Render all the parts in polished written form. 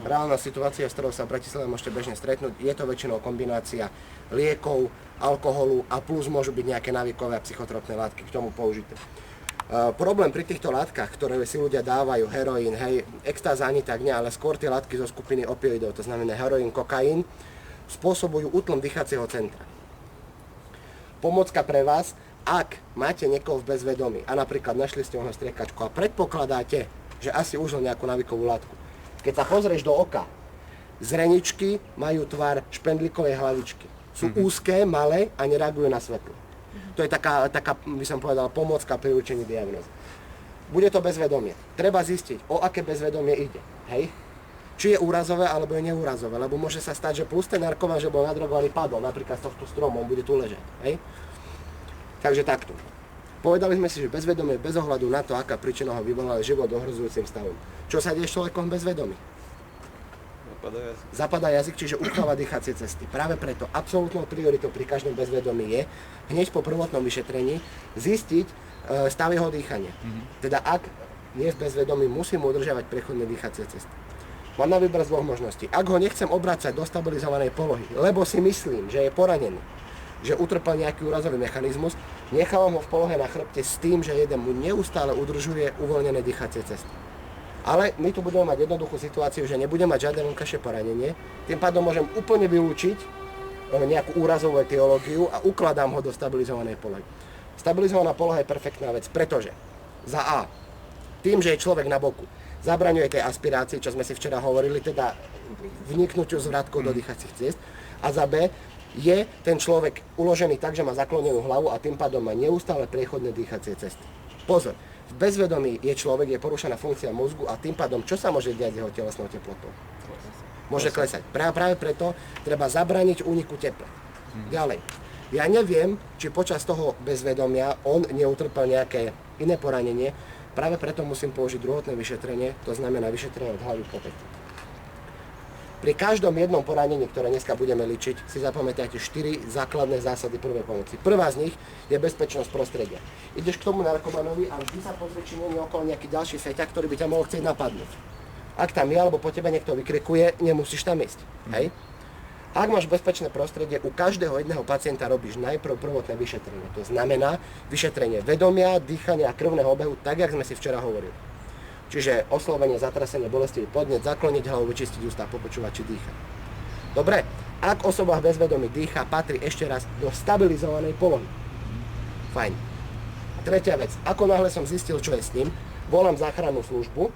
reálna situácia, s ktorou sa v Bratislave môžete bežne stretnúť, je to väčšinou kombinácia liekov, alkoholu a plus môžu byť nejaké návykové a psychotropné látky k tomu použité. Problém pri týchto látkach, ktoré si ľudia dávajú, heroín, hej, extáza ani tak nie, ale skôr tie látky zo skupiny opioidov, to znamená heroín, kokain, spôsobujú útlm dýchacieho centra. Pomocka pre vás, ak máte niekoho v bezvedomí a napríklad našli ste ho na striekačku a predpokladáte, že asi užil nejakú návykovú látku. Keď sa pozrieš do oka, zreničky majú tvar špendlíkovej hlavičky. Sú úzké, malé a nereagujú na svetlo. To je taká, by som povedal, pomôcka pri určení diagnózy. Bude to bezvedomie. Treba zistiť, o aké bezvedomie ide. Hej? Či je úrazové, alebo je neúrazové. Lebo môže sa stať, že plus ten narkoman, že bol nadrogovaný, padol napríklad z tohto stromu, on bude tu ležať. Hej? Takže takto. Povedali sme si, že bezvedomie bez ohľadu na to, aká príčina ho vyvolala, život ohrozujúcim stavom. Čo sa deje s človekom bezvedomí? Zapadá jazyk, čiže ucháva dýchacie cesty. Práve preto absolútnou prioritou pri každom bezvedomí je hneď po prvotnom vyšetrení zistiť stav jeho dýchania. Teda ak je v bezvedomí, musím udržiavať prechodné dýchacie cesty. Mám na výber z dvoch možností. Ak ho nechcem obracať do stabilizovanej polohy, lebo si myslím, že je poranený, že utrpel nejaký úrazový mechanizmus, nechávam ho v polohe na chrbte s tým, že jeden mu neustále udržuje uvoľnené dýchacie cesty. Ale my tu budeme mať jednoduchú situáciu, že nebudem mať žiadne vonkajšie poranenie, tým pádom môžem úplne vylúčiť nejakú úrazovú etiológiu a ukladám ho do stabilizovanej polohy. Stabilizovaná poloha je perfektná vec, pretože za A, tým, že je človek na boku, zabraňuje tej aspirácii, čo sme si včera hovorili, teda vniknutiu zvratkou do dýchacích ciest, a za B, je ten človek uložený tak, že má zaklonenú hlavu a tým pádom má neustále priechodné dýchacie cesty. Pozor, v bezvedomí je človek, je porušená funkcia mozgu a tým pádom čo sa môže diať s jeho telesnou teplotou? Môže klesať. Práve preto treba zabrániť úniku tepla. Ďalej. Ja neviem, či počas toho bezvedomia on neutrpel nejaké iné poranenie, práve preto musím použiť druhotné vyšetrenie, to znamená vyšetrenie od hlavy po pety. Pri každom jednom poranení, ktoré dneska budeme ličiť, si zapamätajte 4 základné zásady prvej pomoci. Prvá z nich je bezpečnosť prostredia. Ideš k tomu narkomanovi a vždy sa pozrie, či nie je okolo nejaký ďalší feťak, ktorý by ťa mohol chcieť napadnúť. Ak tam je, alebo po tebe niekto vykrikuje, nemusíš tam ísť. Hej? Ak máš bezpečné prostredie, u každého jedného pacienta robíš najprv prvotné vyšetrenie. To znamená vyšetrenie vedomia, dýchania a krvného obehu, tak, jak sme si včera hovorili. Čiže oslovenie, zatrasenie, bolestivý podnet, zakloniť hlavu, vyčistiť ústa, popočúvať, či dýcha. Dobre, ak osoba v bezvedomí dýcha, patrí ešte raz do stabilizovanej polohy. Fajn. Tretia vec, ako náhle som zistil, čo je s ním, volám záchrannú službu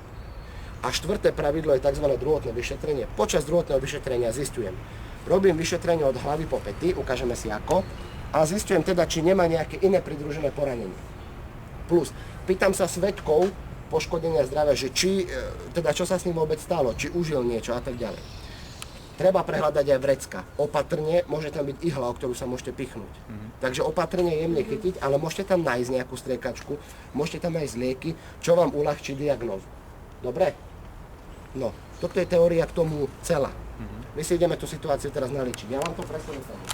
a štvrté pravidlo je tzv. Druhotné vyšetrenie. Počas druhotného vyšetrenia zistujem. Robím vyšetrenie od hlavy po pety, ukážeme si ako, a zistujem teda, či nemá nejaké iné pridružené poranenie. Plus, pýtam sa svedkov poškodenia zdravia, že či, teda čo sa s ním vôbec stalo, či užil niečo a tak ďalej. Treba prehľadať aj vrecka. Opatrne, môže tam byť ihla, o ktorú sa môžete pichnúť. Takže opatrne jemne chytiť, ale môžete tam nájsť nejakú striekačku, môžete tam nájsť lieky, čo vám uľahčí diagnózu. Dobre? No, toto je teória k tomu celá. My si ideme tú situáciu teraz naličiť. Ja vám to presne